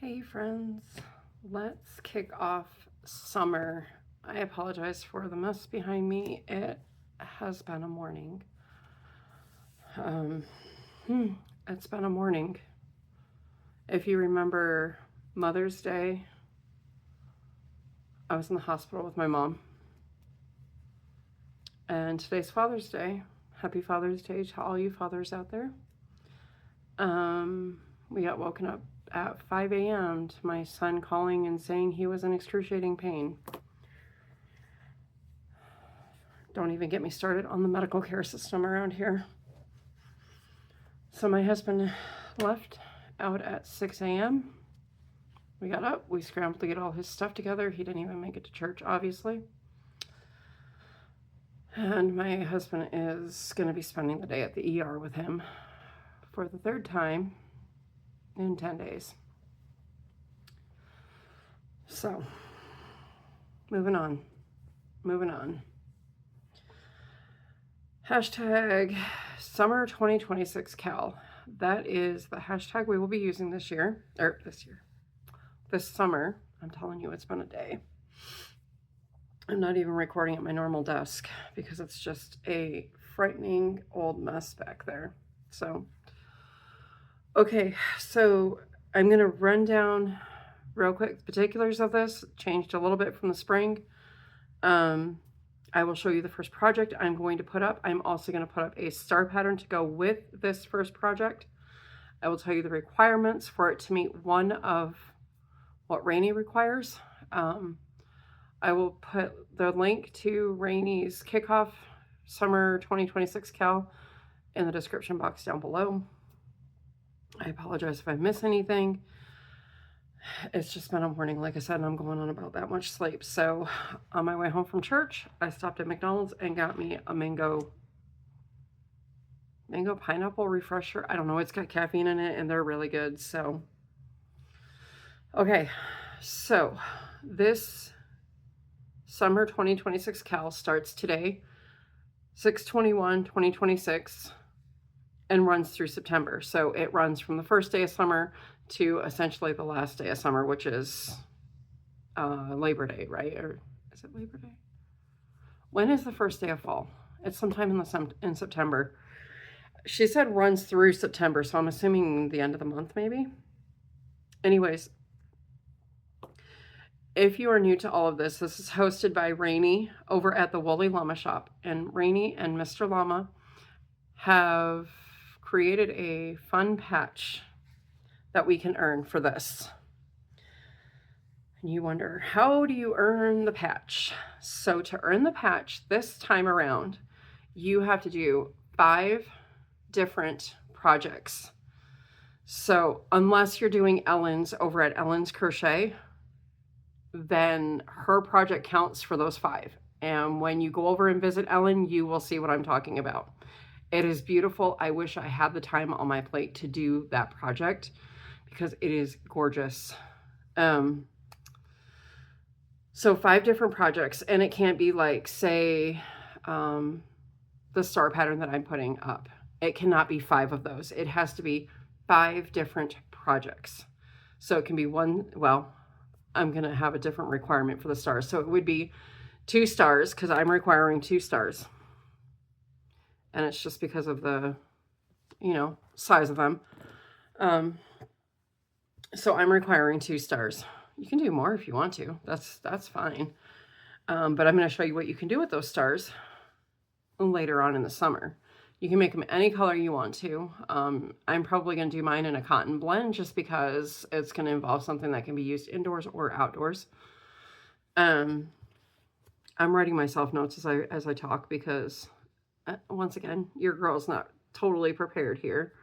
Hey friends, let's kick off summer. I apologize for the mess behind me. It has been a morning. Um, it's been a morning. If you remember Mother's Day, I was in the hospital with my mom. And today's Father's Day. Happy Father's Day to all you fathers out there. We got woken up at 5 a.m. to my son calling and saying he was in excruciating pain. Don't even get me started on the medical care system around here. So my husband left out at 6 a.m. We got up, we scrambled to get all his stuff together. He didn't even make it to church, obviously. And my husband is going to be spending the day at the ER with him for the third time in 10 days. So, moving on. Hashtag summer 2026 Cal. That is the hashtag we will be using this summer. I'm telling you, it's been a day. I'm not even recording at my normal desk because it's just a frightening old mess back there. So, okay, so I'm going to run down real quick the particulars of this. Changed a little bit from the spring. I will show you the first project I'm going to put up. I'm also going to put up a star pattern to go with this first project. I will tell you the requirements for it to meet one of what Rainy requires. I will put the link to Rainy's Kickoff Summer 2026 Cal in the description box down below. I apologize if I miss anything. It's just been a morning, like I said, and I'm going on about that much sleep. So on my way home from church, I stopped at McDonald's and got me a mango pineapple refresher. I don't know, it's got caffeine in it and they're really good. So, okay, so this summer 2026 Cal starts today, 6/21/2026, and runs through September. So it runs from the first day of summer to essentially the last day of summer, which is Labor Day, right? Or is it Labor Day? When is the first day of fall? It's sometime in September. She said runs through September, so I'm assuming the end of the month, maybe. Anyways, if you are new to all of this, this is hosted by Rainy over at the Woolly Llama Shop. And Rainy and Mr. Llama have created a fun patch that we can earn for this. And you wonder, how do you earn the patch? So to earn the patch this time around, you have to do 5 different projects. So unless you're doing Ellen's over at Ellen's Crochet, then her project counts for those 5. And when you go over and visit Ellen, you will see what I'm talking about. It is beautiful. I wish I had the time on my plate to do that project because it is gorgeous. So 5 different projects, and it can't be like, say, the star pattern that I'm putting up. It cannot be 5 of those. It has to be 5 different projects. So it can be one, well, I'm going to have a different requirement for the stars. So it would be 2 stars because I'm requiring 2 stars. And it's just because of the, size of them. So I'm requiring 2 stars. You can do more if you want to. That's fine. But I'm going to show you what you can do with those stars later on in the summer. You can make them any color you want to. I'm probably going to do mine in a cotton blend just because it's going to involve something that can be used indoors or outdoors. I'm writing myself notes as I talk because, once again, your girl's not totally prepared here.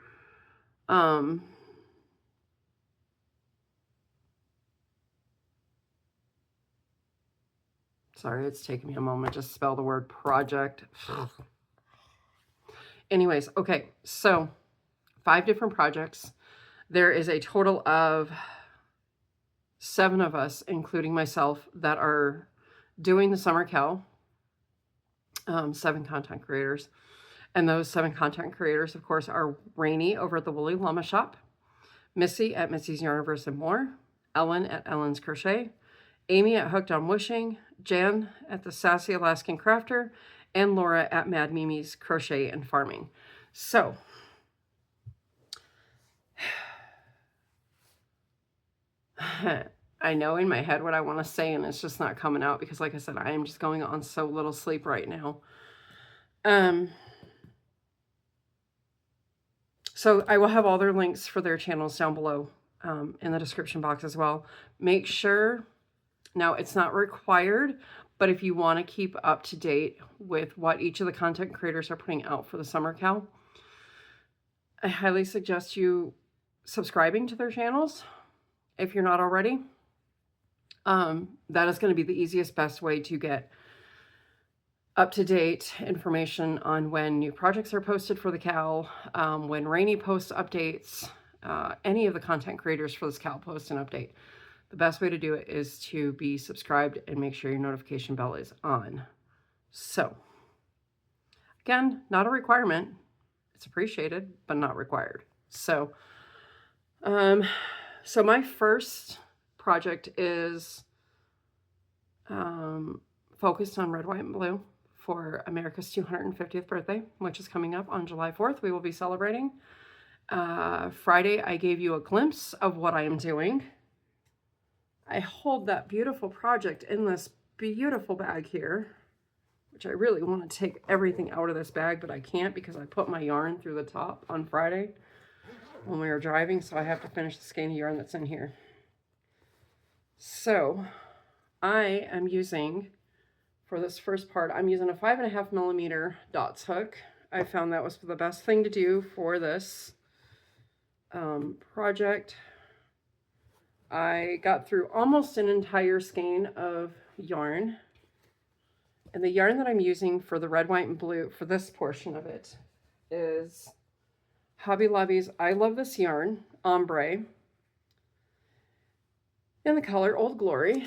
Sorry, it's taking me a moment to spell the word project. Anyways, okay, so 5 different projects. There is a total of 7 of us, including myself, that are doing the Summer Cal. 7 content creators. And those 7 content creators, of course, are Rainy over at the Woolly Llama Shop, Missy at Missy's Yarniverse and More, Ellen at Ellen's Crochet, Amy at Hooked on Wishing, Jan at the Sassy Alaskan Crafter, and Laura at Mad Mimi's Crochet and Farming. So, I know in my head what I want to say, and it's just not coming out because, like I said, I am just going on so little sleep right now. So I will have all their links for their channels down below in the description box as well. Make sure, now it's not required, but if you want to keep up to date with what each of the content creators are putting out for the Summer Cal, I highly suggest you subscribing to their channels if you're not already. That is going to be the easiest, best way to get up-to-date information on when new projects are posted for the Cal, when Rainy posts updates, any of the content creators for this Cal post an update. The best way to do it is to be subscribed and make sure your notification bell is on. So, again, not a requirement. It's appreciated, but not required. So, so my first project is focused on red, white, and blue for America's 250th birthday, which is coming up on July 4th. We will be celebrating. Friday, I gave you a glimpse of what I am doing. I hold that beautiful project in this beautiful bag here, which I really want to take everything out of this bag, but I can't because I put my yarn through the top on Friday when we were driving, so I have to finish the skein of yarn that's in here. So I am using, for this first part, I'm using a 5.5mm dots hook. I found that was the best thing to do for this project. I got through almost an entire skein of yarn. And the yarn that I'm using for the red, white, and blue, for this portion of it, is Hobby Lobby's I Love This Yarn Ombre in the color Old Glory.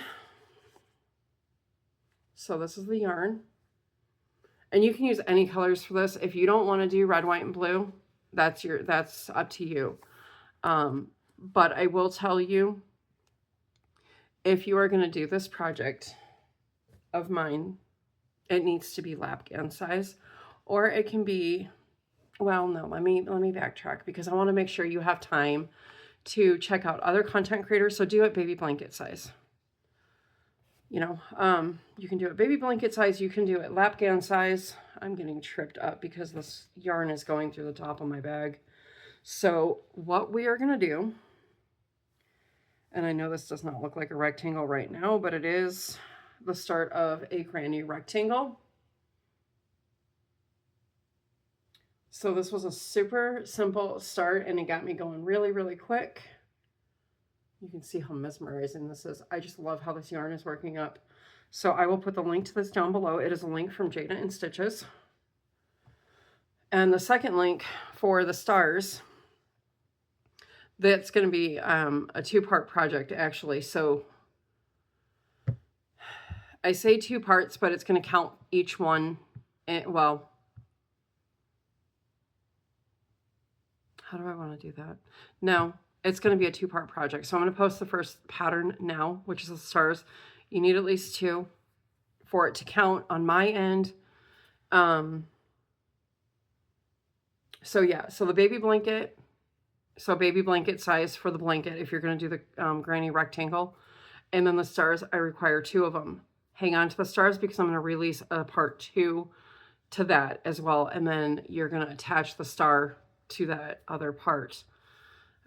So this is the yarn. And you can use any colors for this. If you don't want to do red, white, and blue, that's up to you. But I will tell you, if you are going to do this project of mine, it needs to be lapgan size, or it can be, well, no, let me backtrack because I want to make sure you have time to check out other content creators. So do it baby blanket size. You know, you can do it baby blanket size. You can do it lapgan size. I'm getting tripped up because this yarn is going through the top of my bag. So what we are going to do, and I know this does not look like a rectangle right now, but it is the start of a granny rectangle. So this was a super simple start and it got me going really, really quick. You can see how mesmerizing this is. I just love how this yarn is working up. So I will put the link to this down below. It is a link from Jada and Stitches. And the second link for the stars, that's going to be a two-part project actually. So I say 2 parts, but it's going to count each one. Well, how do I want to do that? No, it's going to be a 2-part project. So I'm going to post the first pattern now, which is the stars. You need at least 2 for it to count on my end. So yeah, so the baby blanket, so baby blanket size for the blanket if you're going to do the granny rectangle. And then the stars, I require 2 of them. Hang on to the stars because I'm going to release a part 2 to that as well. And then you're going to attach the star to that other part,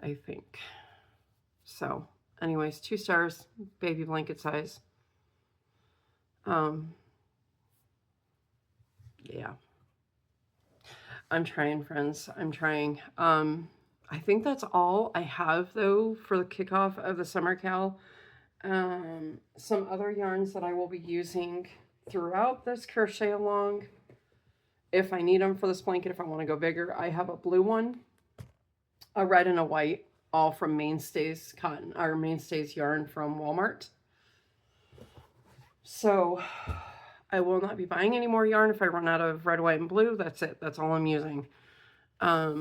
I think. So anyways, 2 stars, baby blanket size. Yeah. I'm trying, friends. I'm trying. I think that's all I have, though, for the kickoff of the Summer Cal. Some other yarns that I will be using throughout this crochet along, if I need them for this blanket, if I want to go bigger. I have a blue one, a red, and a white, all from Mainstays Cotton, or Mainstays yarn from Walmart. So I will not be buying any more yarn if I run out of red, white, and blue. That's it. That's all I'm using. I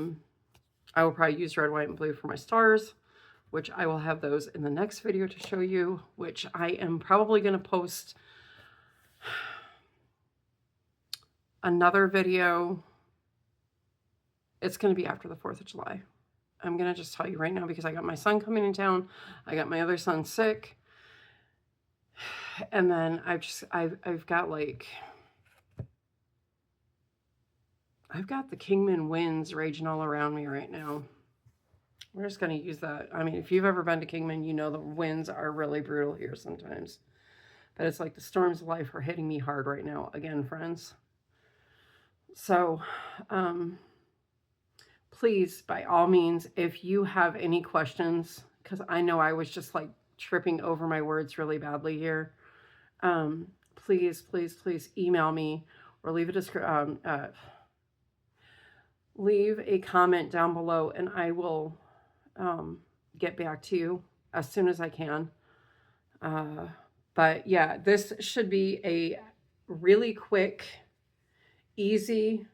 will probably use red, white, and blue for my stars. which I will have those in the next video to show you, which I am probably going to post another video. It's going to be after the 4th of July. I'm going to just tell you right now because I got my son coming in town. I got my other son sick. And then I've got like, I've got the Kingman winds raging all around me right now. We're just going to use that. I mean, if you've ever been to Kingman, you know the winds are really brutal here sometimes. But it's like the storms of life are hitting me hard right now. Again, friends. So, please, by all means, if you have any questions, because I know I was just like tripping over my words really badly here, please, please, please email me or leave a comment down below, and I will get back to you as soon as I can. But yeah, this should be a really quick, easy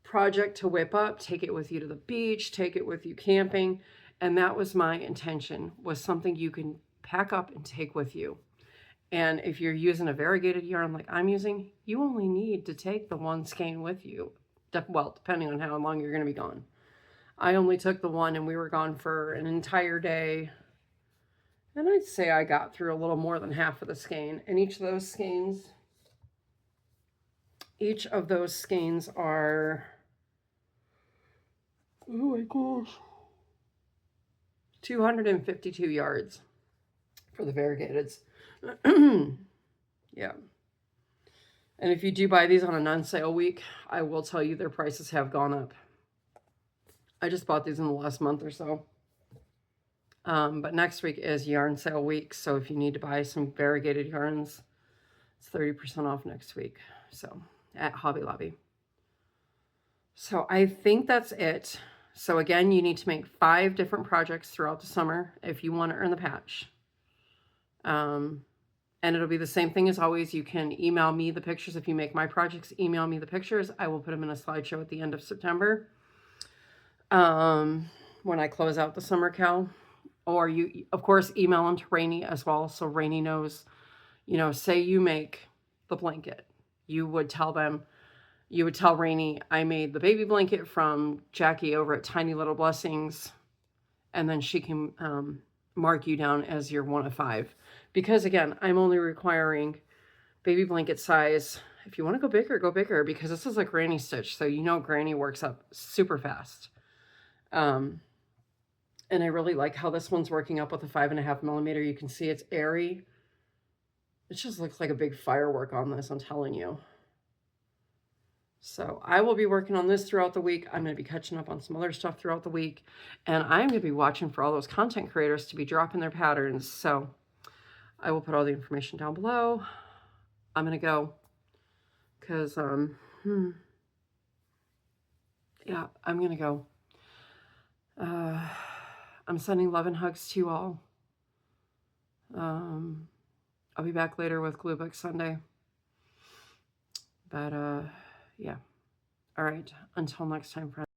project to whip up. Take it with you to the beach, take it with you camping. And that was my intention, was something you can pack up and take with you. And if you're using a variegated yarn like I'm using, you only need to take the one skein with you. Well, depending on how long you're going to be gone. I only took the one, and we were gone for an entire day. And I'd say I got through a little more than half of the skein. And each of those skeins are, oh my gosh, 252 yards for the variegateds. Yeah. And if you do buy these on a non-sale week, I will tell you their prices have gone up. I just bought these in the last month or so. But next week is yarn sale week. So if you need to buy some variegated yarns, it's 30% off next week. So at Hobby Lobby. So I think that's it. So again, you need to make 5 different projects throughout the summer if you want to earn the patch. And it'll be the same thing as always. You can email me the pictures. If you make my projects, email me the pictures. I will put them in a slideshow at the end of September. When I close out the summer cal. Or you, of course, email them to Rainey as well. So Rainey knows, you know, say you make the blanket. You would tell Rainey, I made the baby blanket from Jackie over at Tiny Little Blessings. And then she can mark you down as your 1 of 5. Because again, I'm only requiring baby blanket size. If you want to go bigger, because this is a granny stitch. So you know granny works up super fast. And I really like how this one's working up with a 5.5 millimeter. You can see it's airy. It just looks like a big firework on this, I'm telling you. So I will be working on this throughout the week. I'm going to be catching up on some other stuff throughout the week. And I'm going to be watching for all those content creators to be dropping their patterns. So I will put all the information down below. I'm going to go because, yeah, I'm going to go. I'm sending love and hugs to you all. I'll be back later with Glue Book Sunday. But, yeah. All right. Until next time, friends.